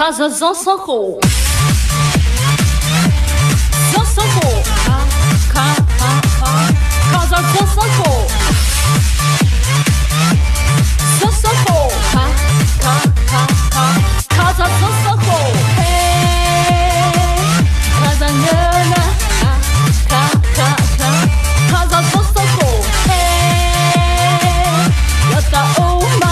Casas en Soho. Soho. Casas en Soho. Soho. Casas en Soho. Hey, Casa Nana. Casas en Soho. Hey, Yata Oma.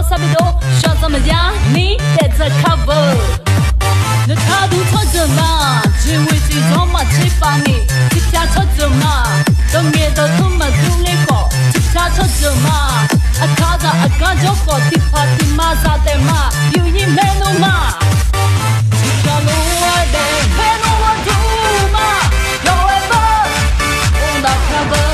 Sabido, shazam ya, me that's a cover. The kadu tojama, jiwiti zoma chipani, chicha tojama, donge do tuma duneko, chicha tojama, akaza akajoko tipati maza tema, yuyi menuma. Chicha luade, menuma duma, no ever, on the cover.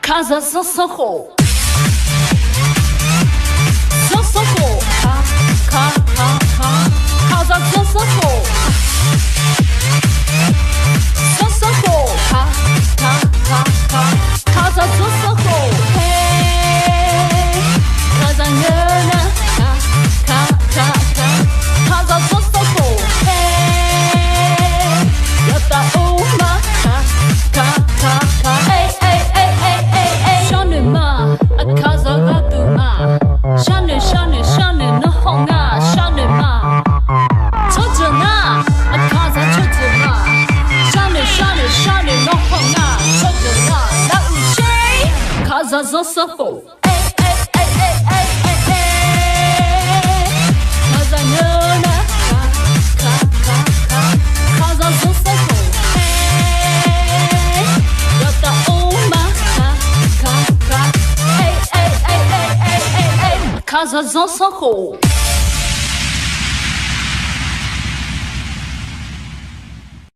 Casas en Soho. Soho. Casas en Soho. Soho. Casas en Soho. Hey, Casa Nana. Casas en Soho. Hey, Yata Oma. Casa gatuma, shane no honga, shane ma. Chojana, a casa chojana, shane no honga, chojana. La ushe, casa zosofo. Casa nona, casa zosofo. Yata oma. Casas en Soho.